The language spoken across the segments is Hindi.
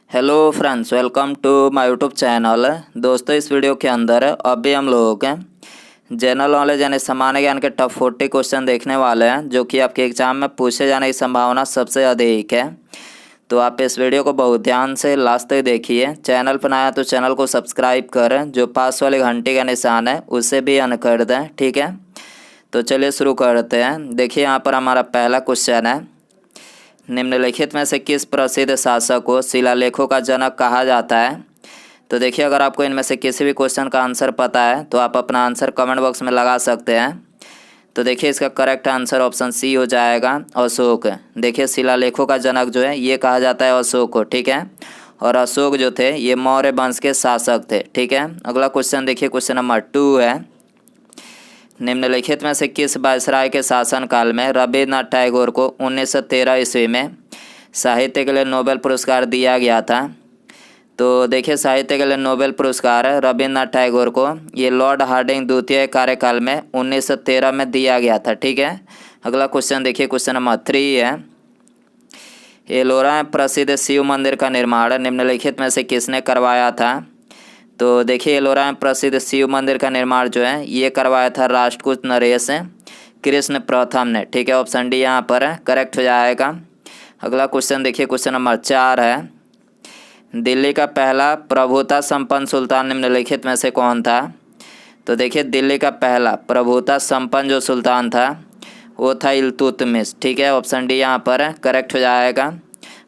Hello friends, welcome to my YouTube channel. दोस्तों, इस वीडियो के अंदर अभी हम लोग जनरल नॉलेज यानी सामान्य ज्ञान के टॉप 40 क्वेश्चन देखने वाले हैं, जो कि आपके एग्जाम में पूछे जाने की संभावना सबसे अधिक है। तो आप इस वीडियो को बहुत ध्यान से लास्ट तक देखिए। चैनल पर नया तो चैनल को सब्सक्राइब करें, जो पास वाले घंटे का निशान है उसे भी ऑन कर दें, ठीक है। तो चलिए शुरू करते हैं। देखिए, यहाँ पर हमारा पहला क्वेश्चन है, निम्नलिखित में से किस प्रसिद्ध शासक को शिलालेखों का जनक कहा जाता है। तो देखिए, अगर आपको इनमें से किसी भी क्वेश्चन का आंसर पता है तो आप अपना आंसर कमेंट बॉक्स में लगा सकते हैं। तो देखिए, इसका करेक्ट आंसर ऑप्शन सी हो जाएगा, अशोक। देखिए, शिलालेखों का जनक जो है ये कहा जाता है अशोक को, ठीक है। और अशोक जो थे ये मौर्य वंश के शासक थे, ठीक है। अगला क्वेश्चन देखिए, क्वेश्चन नंबर 2 है, निम्नलिखित में से किस वायसराय के शासनकाल में रविन्द्रनाथ टैगोर को 1913 ईस्वी में साहित्य के लिए नोबेल पुरस्कार दिया गया था। तो देखिए, साहित्य के लिए नोबेल पुरस्कार रविन्द्रनाथ टैगोर को ये लॉर्ड हार्डिंग द्वितीय कार्यकाल में 1913 में दिया गया था, ठीक है। अगला क्वेश्चन देखिए, क्वेश्चन नंबर 3 है, एलोरा में प्रसिद्ध शिव मंदिर का निर्माण निम्नलिखित में से किसने करवाया था। तो देखिए, एलोरा में प्रसिद्ध शिव मंदिर का निर्माण जो है ये करवाया था राष्ट्रकूट नरेश कृष्ण प्रथम ने, ठीक है। ऑप्शन डी यहाँ पर करेक्ट हो जाएगा। अगला क्वेश्चन देखिए, क्वेश्चन नंबर 4 है, दिल्ली का पहला प्रभुता संपन्न सुल्तान निम्नलिखित में से कौन था। तो देखिए, दिल्ली का पहला प्रभुता संपन्न जो सुल्तान था वो था इल्तुतमिश, ठीक है। ऑप्शन डी यहाँ पर करेक्ट हो जाएगा।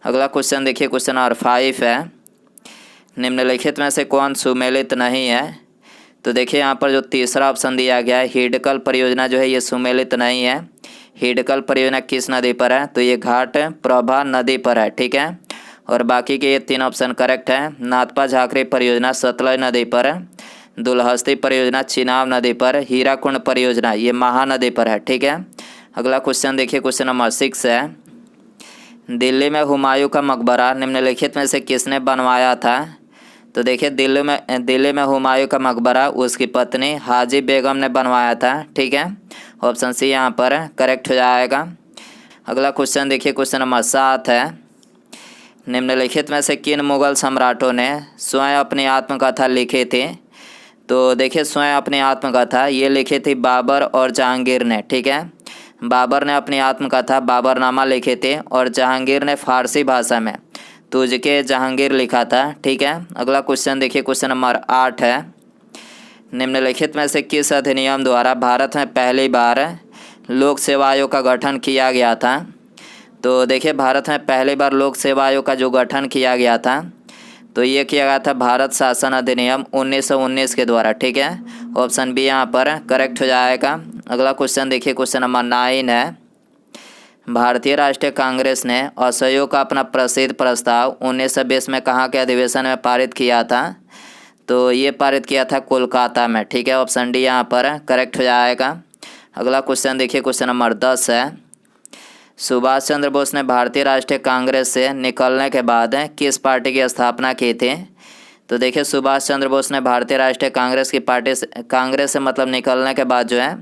अगला क्वेश्चन देखिए, क्वेश्चन नंबर 5 है, निम्नलिखित में से कौन सुमेलित नहीं है। तो देखिए, यहाँ पर जो तीसरा ऑप्शन दिया गया है हिडकल परियोजना जो है ये सुमेलित नहीं है। हिडकल परियोजना किस नदी पर है, तो ये घाट प्रभा नदी पर है, ठीक है। और बाकी के ये 3 ऑप्शन करेक्ट है। नाथपा झाकरी परियोजना सतलज नदी पर, दुलहस्ती परियोजना चिनाब नदी पर, हीराकुंड परियोजना ये महानदी पर है, ठीक है। अगला क्वेश्चन देखिए, क्वेश्चन नंबर 6 है, दिल्ली में हुमायूं का मकबरा निम्नलिखित में से किसने बनवाया था। तो देखिए, दिल्ली में हुमायूं का मकबरा उसकी पत्नी हाजी बेगम ने बनवाया था, ठीक है। ऑप्शन सी यहाँ पर करेक्ट हो जाएगा। अगला क्वेश्चन देखिए, क्वेश्चन नंबर 7 है, निम्नलिखित में से किन मुगल सम्राटों ने स्वयं अपनी आत्मकथा लिखी थी। तो देखिए, स्वयं अपनी आत्मकथा ये लिखी थी बाबर और जहांगीर ने, ठीक है। बाबर ने अपनी आत्मकथा बाबरनामा लिखे थे और जहांगीर ने फारसी भाषा में तुझके जहांगीर लिखा था, ठीक है। अगला क्वेश्चन देखिए, क्वेश्चन नंबर 8 है, निम्नलिखित में से किस अधिनियम द्वारा भारत में पहली बार लोक सेवा आयोग का गठन किया गया था। तो देखिए, भारत में पहली बार लोक सेवा आयोग का जो गठन किया गया था तो ये किया गया था भारत शासन अधिनियम 1919 के द्वारा, ठीक है। ऑप्शन बी यहाँ पर करेक्ट हो जाएगा। अगला क्वेश्चन देखिए, क्वेश्चन नंबर 9 है, भारतीय राष्ट्रीय कांग्रेस ने असहयोग का अपना प्रसिद्ध प्रस्ताव 1920 में कहाँ के अधिवेशन में पारित किया था। तो ये पारित किया था कोलकाता में, ठीक है। ऑप्शन डी यहाँ पर करेक्ट हो जाएगा। अगला क्वेश्चन देखिए, क्वेश्चन नंबर 10 है, सुभाष चंद्र बोस ने भारतीय राष्ट्रीय कांग्रेस से निकलने के बाद किस पार्टी की स्थापना की थी। तो देखिए, सुभाष चंद्र बोस ने भारतीय राष्ट्रीय कांग्रेस से मतलब निकलने के बाद जो है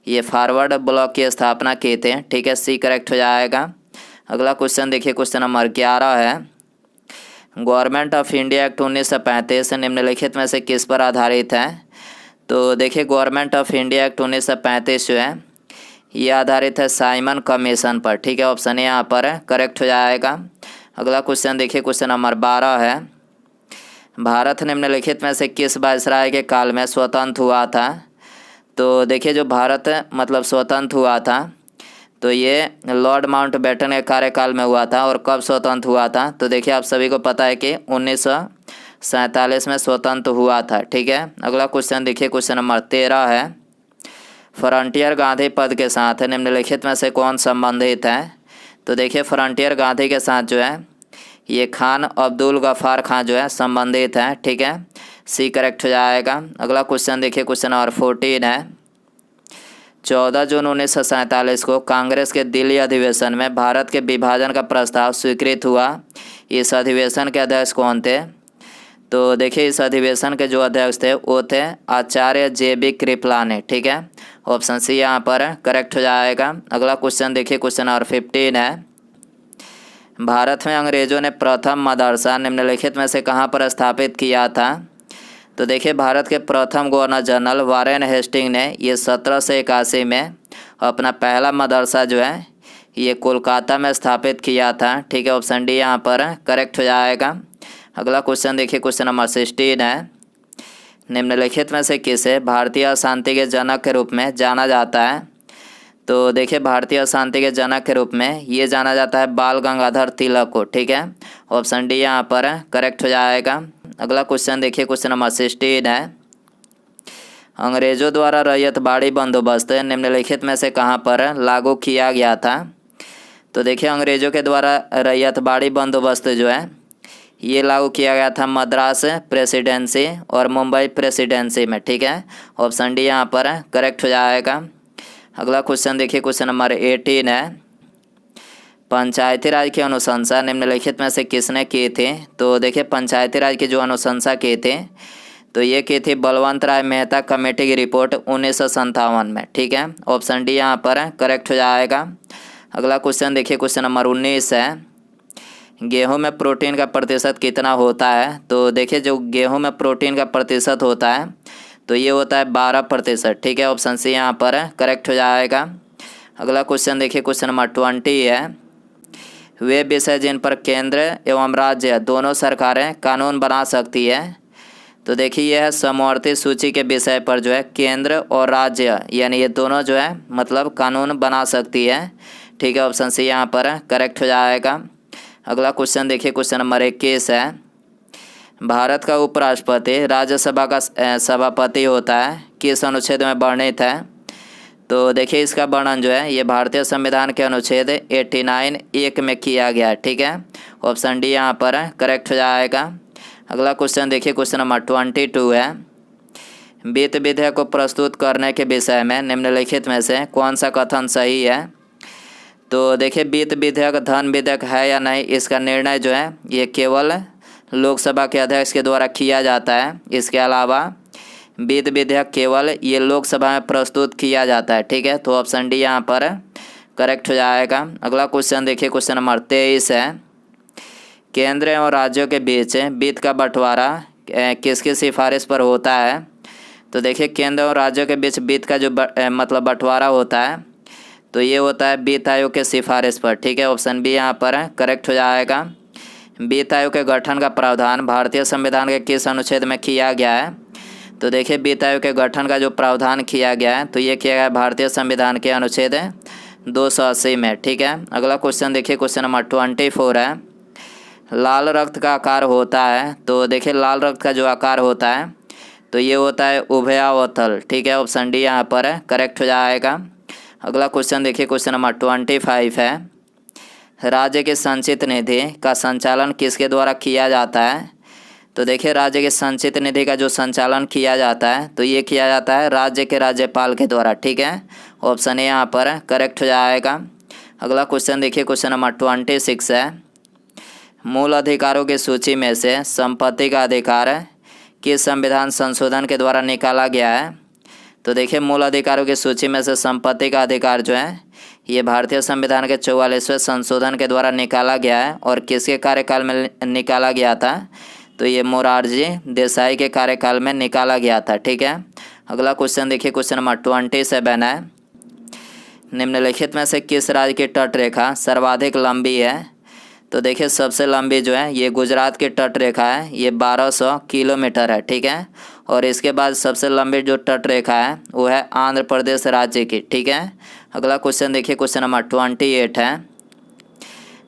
ये फॉरवर्ड ब्लॉक की स्थापना की थी, ठीक है। सी करेक्ट हो जाएगा। अगला क्वेश्चन देखिए, क्वेश्चन नंबर 11 है, गवर्नमेंट ऑफ इंडिया एक्ट 1935 निम्नलिखित में से किस पर आधारित है। तो देखिए, गवर्नमेंट ऑफ इंडिया एक्ट 1935 जो है ये आधारित है साइमन कमीशन पर, ठीक है। ऑप्शन यहाँ पर करेक्ट हो जाएगा। अगला क्वेश्चन देखिए, क्वेश्चन नंबर 12 है, भारत निम्नलिखित में से किस वायसराय के काल में स्वतंत्र हुआ था। तो देखिए, जो भारत मतलब स्वतंत्र हुआ था तो ये लॉर्ड माउंटबेटन के कार्यकाल में हुआ था। और कब स्वतंत्र हुआ था, तो देखिए आप सभी को पता है कि 1947 में स्वतंत्र हुआ था, ठीक है। अगला क्वेश्चन देखिए, क्वेश्चन नंबर 13 है, फ्रंटियर गांधी पद के साथ निम्नलिखित में से कौन संबंधित है। तो देखिए, फ्रंटियर गांधी के साथ जो है ये खान अब्दुल गफ़ार खान जो है संबंधित है, ठीक है। सी करेक्ट हो जाएगा। अगला क्वेश्चन देखिए, क्वेश्चन नंबर 14 है, 14 जून 1947 को कांग्रेस के दिल्ली अधिवेशन में भारत के विभाजन का प्रस्ताव स्वीकृत हुआ। इस अधिवेशन के अध्यक्ष कौन थे। तो देखिए, इस अधिवेशन के जो अध्यक्ष थे वो थे आचार्य JB कृपलानी, ठीक है। ऑप्शन सी यहाँ पर करेक्ट हो जाएगा। अगला क्वेश्चन देखिए, क्वेश्चन नंबर 15 है, भारत में अंग्रेज़ों ने प्रथम मदरसा निम्नलिखित में से कहाँ पर स्थापित किया था? तो देखिए भारत के प्रथम गवर्नर जनरल वारेन हेस्टिंग ने ये 1781 में अपना पहला मदरसा जो है ये कोलकाता में स्थापित किया था। ठीक है, ऑप्शन डी यहाँ पर करेक्ट हो जाएगा। अगला क्वेश्चन देखिए, क्वेश्चन नंबर 16 है, निम्नलिखित में से किसे भारतीय अशांति के जनक के रूप में जाना जाता है? तो देखिए भारतीय अशांति के जनक के रूप में ये जाना जाता है बाल गंगाधर तिलक को। ठीक है, ऑप्शन डी यहाँ पर करेक्ट हो जाएगा। अगला क्वेश्चन देखिए, क्वेश्चन नंबर 16 है, अंग्रेज़ों द्वारा रैयतवाड़ी बंदोबस्त निम्नलिखित में से कहाँ पर लागू किया गया था? तो देखिए अंग्रेज़ों के द्वारा रैयतवाड़ी बंदोबस्त जो है ये लागू किया गया था मद्रास प्रेसिडेंसी और मुंबई प्रेसिडेंसी में। ठीक है, ऑप्शन डी यहाँ पर करेक्ट हो जाएगा। अगला क्वेश्चन देखिए, क्वेश्चन नंबर 18 है, पंचायती राज की अनुशंसा निम्नलिखित में से किसने की थी? तो देखिए पंचायती राज की जो अनुशंसा की थी तो ये की थी बलवंत राय मेहता कमेटी की रिपोर्ट 1957 में। ठीक है, ऑप्शन डी यहाँ पर करेक्ट हो जाएगा। अगला क्वेश्चन देखिए, क्वेश्चन नंबर 19 है, गेहूं में प्रोटीन का प्रतिशत कितना होता है? तो देखिए जो गेहूं में प्रोटीन का प्रतिशत होता है तो ये होता है 12%। ठीक है, ऑप्शन सी यहाँ पर करेक्ट हो जाएगा। अगला क्वेश्चन देखिए, क्वेश्चन नंबर 20 है, वे विषय जिन पर केंद्र एवं राज्य दोनों सरकारें कानून बना सकती है? तो देखिए यह है समवर्ती सूची के विषय पर जो है केंद्र और राज्य यानी ये दोनों जो है मतलब कानून बना सकती है। ठीक है, ऑप्शन सी यहाँ पर करेक्ट हो जाएगा। अगला क्वेश्चन देखिए, क्वेश्चन नंबर 21 है, भारत का उपराष्ट्रपति राज्यसभा का सभापति होता है, किस अनुच्छेद में वर्णित है? तो देखिए इसका वर्णन जो है ये भारतीय संविधान के अनुच्छेद 89(1) में किया गया है। ठीक है, ऑप्शन डी यहाँ पर करेक्ट हो जाएगा। अगला क्वेश्चन देखिए, क्वेश्चन नंबर 22 है, वित्त विधेयक को प्रस्तुत करने के विषय में निम्नलिखित में से कौन सा कथन सही है? तो देखिए वित्त विधेयक धन विधेयक है या नहीं इसका निर्णय जो है ये केवल लोकसभा के अध्यक्ष के द्वारा किया जाता है। इसके अलावा वित्त विधेयक केवल ये लोकसभा में प्रस्तुत किया जाता है। ठीक है, तो ऑप्शन डी यहाँ पर करेक्ट हो जाएगा। अगला क्वेश्चन देखिए, क्वेश्चन नंबर 23 है, केंद्र एवं राज्यों के बीच वित्त का बंटवारा किसकी सिफारिश पर होता है? तो देखिए केंद्र और राज्यों के बीच वित्त का जो मतलब बंटवारा होता है तो ये होता है वित्त आयोग के सिफारिश पर। ठीक है, ऑप्शन बी यहाँ पर करेक्ट हो जाएगा। वित्त आयोग के गठन का प्रावधान भारतीय संविधान के किस अनुच्छेद में किया गया है? तो देखिए वित्त आयोग के गठन का जो प्रावधान किया गया है तो ये किया गया है भारतीय संविधान के अनुच्छेद 280 में। ठीक है, अगला क्वेश्चन देखिए, क्वेश्चन नंबर 24 है, लाल रक्त का आकार होता है? तो देखिए लाल रक्त का जो आकार होता है तो ये होता है उभयावतल। ठीक है, ऑप्शन डी यहाँ पर करेक्ट हो जाएगा। अगला क्वेश्चन देखिए, क्वेश्चन नंबर 25 है, राज्य की संचित निधि का संचालन किसके द्वारा किया जाता है? तो देखिए राज्य की संचित निधि का जो संचालन किया जाता है तो ये किया जाता है राज्य के राज्यपाल के द्वारा। ठीक है, ऑप्शन ए यहाँ पर करेक्ट हो जाएगा। अगला क्वेश्चन देखिए, क्वेश्चन नंबर 26 है, मूल अधिकारों की सूची में से संपत्ति का अधिकार किस संविधान संशोधन के द्वारा निकाला गया है? तो देखिए मूल अधिकारों की सूची में से संपत्ति का अधिकार जो है ये भारतीय संविधान के 44वें संशोधन के द्वारा निकाला गया है और किसके कार्यकाल में निकाला गया था? तो ये मोरारजी देसाई के कार्यकाल में निकाला गया था। ठीक है, अगला क्वेश्चन देखिए, क्वेश्चन नंबर 27 है, निम्नलिखित में से किस राज्य की तट रेखा सर्वाधिक लंबी है? तो देखिए सबसे लंबी जो है ये गुजरात की तट रेखा है, ये 1200 किलोमीटर है। ठीक है, और इसके बाद सबसे लंबी जो तट रेखा है वो है आंध्र प्रदेश राज्य की। ठीक है, अगला क्वेश्चन देखिए, क्वेश्चन नंबर 28 है,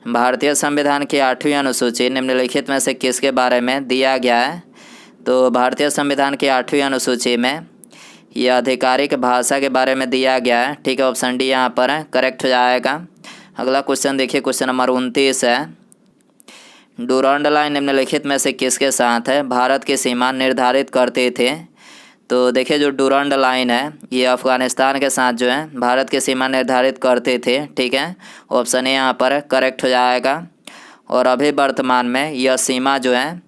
भारतीय संविधान की 8वीं अनुसूची निम्नलिखित में से किसके बारे में दिया गया है? तो भारतीय संविधान की 8वीं अनुसूची में यह आधिकारिक भाषा के बारे में दिया गया है। ठीक है, ऑप्शन डी यहाँ पर करेक्ट हो जाएगा। अगला क्वेश्चन देखिए, क्वेश्चन नंबर 29 है, डुरांड लाइन निम्नलिखित में से किसके साथ है भारत की सीमा निर्धारित करते थे? तो देखिए जो डुरांड लाइन है ये अफ़गानिस्तान के साथ जो है भारत की सीमा निर्धारित करते थे। ठीक है, ऑप्शन ए यहाँ पर करेक्ट हो जाएगा। और अभी वर्तमान में यह सीमा जो है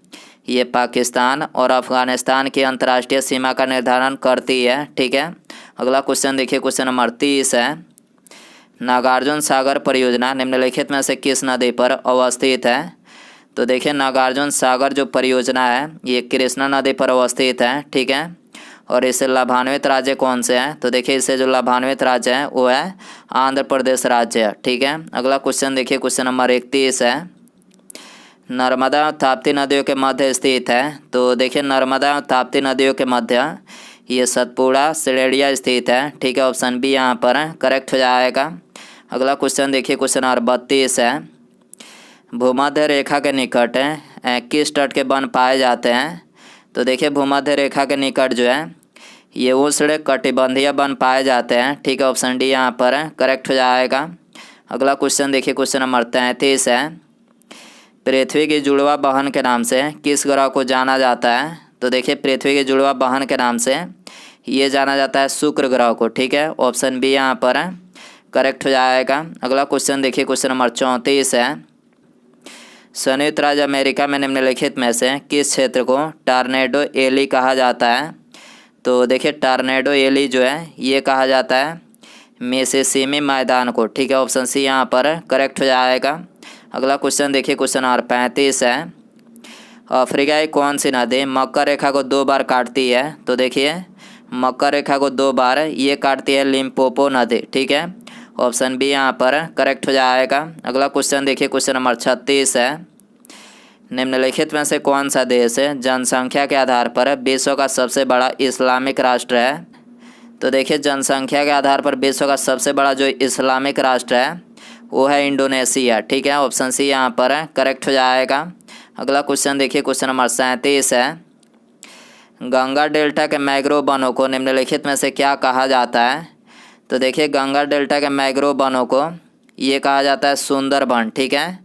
ये पाकिस्तान और अफ़गानिस्तान की अंतर्राष्ट्रीय सीमा का निर्धारण करती है। ठीक है, अगला क्वेश्चन देखिए, क्वेश्चन नंबर 30 है, नागार्जुन सागर परियोजना निम्नलिखित में से किस नदी पर अवस्थित है? तो देखिए नागार्जुन सागर जो परियोजना है ये कृष्णा नदी पर अवस्थित है, ठीक है। और इससे लाभान्वित राज्य कौन से हैं? तो देखिए इससे जो लाभान्वित राज्य है वो है आंध्र प्रदेश राज्य, ठीक है। अगला क्वेश्चन देखिए, क्वेश्चन नंबर 31 है, नर्मदा और ताप्ती नदियों के मध्य स्थित है। तो देखिए नर्मदा और ताप्ती नदियों के मध्य ये सतपुड़ा सिलेडिया स्थित है, ठीक है। ऑप्शन बी यहाँ पर करेक्ट हो जाएगा। अगला क्वेश्चन देखिए, क्वेश्चन नंबर 32 है, भूमध्य रेखा के निकट किस तट के वन पाए जाते हैं? तो देखिए भूमध्य रेखा के निकट जो है ये उष्ण कटिबंधीय वन पाए जाते हैं, ठीक है। ऑप्शन डी यहाँ पर करेक्ट हो जाएगा। अगला क्वेश्चन देखिए, क्वेश्चन नंबर 33 है, पृथ्वी की जुड़वा बहन के नाम से किस ग्रह को जाना जाता है? तो देखिए पृथ्वी की जुड़वा बहन के नाम से ये जाना जाता है शुक्र ग्रह को, ठीक है। ऑप्शन बी यहाँ पर करेक्ट हो जाएगा। अगला क्वेश्चन देखिए, क्वेश्चन नंबर 34 है, संयुक्त राज्य अमेरिका में निम्नलिखित में से किस क्षेत्र को टॉर्नेडो एली कहा जाता है? तो देखिए टॉर्नेडो एली जो है ये कहा जाता है मिसिसिपी मैदान को, ठीक है। ऑप्शन सी यहाँ पर करेक्ट हो जाएगा। अगला क्वेश्चन देखिए, क्वेश्चन नंबर 35 है, अफ्रीका की कौन सी नदी मकर रेखा को 2 बार काटती है? तो देखिए मकर रेखा को 2 बार ये काटती है लिम्पोपो नदी, ठीक है। ऑप्शन बी यहाँ पर करेक्ट हो जाएगा। अगला क्वेश्चन देखिए, क्वेश्चन नंबर 36 है, निम्नलिखित में से कौन सा देश जनसंख्या के आधार पर विश्व का सबसे बड़ा इस्लामिक राष्ट्र है? तो देखिए जनसंख्या के आधार पर विश्व का सबसे बड़ा जो इस्लामिक राष्ट्र है वो है इंडोनेशिया, ठीक है। ऑप्शन सी यहाँ पर करेक्ट हो जाएगा। अगला क्वेश्चन देखिए, क्वेश्चन नंबर 37 है, गंगा डेल्टा के मैंग्रोव वनों को निम्नलिखित में से क्या कहा जाता है? तो देखिए गंगा डेल्टा के मैंग्रोव वनों को ये कहा जाता है सुंदरबन, ठीक है।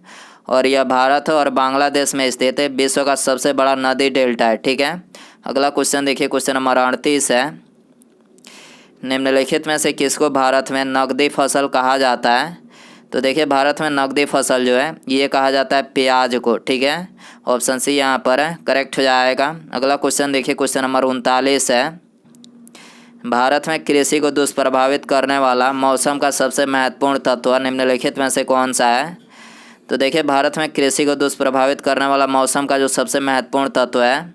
और यह भारत और बांग्लादेश में स्थित है विश्व का सबसे बड़ा नदी डेल्टा है, ठीक है। अगला क्वेश्चन देखिए, क्वेश्चन नंबर 38 है, निम्नलिखित में से किसको भारत में नकदी फसल कहा जाता है? तो देखिए भारत में नकदी फसल जो है ये कहा जाता है प्याज को, ठीक है। ऑप्शन सी यहाँ पर करेक्ट हो जाएगा। अगला क्वेश्चन देखिए, क्वेश्चन नंबर 39 है, भारत में कृषि को दुष्प्रभावित करने वाला मौसम का सबसे महत्वपूर्ण तत्व निम्नलिखित में से कौन सा है? तो देखिए भारत में कृषि को दुष्प्रभावित करने वाला मौसम का जो सबसे महत्वपूर्ण तत्व है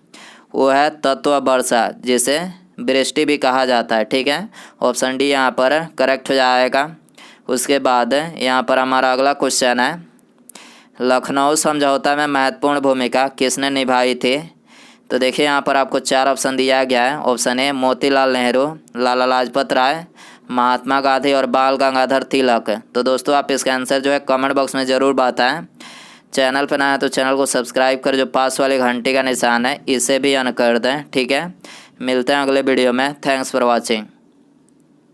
वो है तत्व वर्षा, जिसे वृष्टि भी कहा जाता है, ठीक है। ऑप्शन डी यहाँ पर करेक्ट हो जाएगा। उसके बाद यहाँ पर हमारा अगला क्वेश्चन है, लखनऊ समझौता में महत्वपूर्ण भूमिका किसने निभाई थी? तो देखिए यहाँ पर आपको 4 ऑप्शन दिया गया है। ऑप्शन ए मोतीलाल नेहरू, लाला लाजपत राय, महात्मा गांधी और बाल गंगाधर तिलक। तो दोस्तों आप इसका आंसर जो है कमेंट बॉक्स में ज़रूर बताएं। चैनल पर नया है तो चैनल को सब्सक्राइब कर जो पास वाली घंटी का निशान है इसे भी ऑन कर दें, ठीक है। मिलते हैं अगले वीडियो में। Thanks for watching.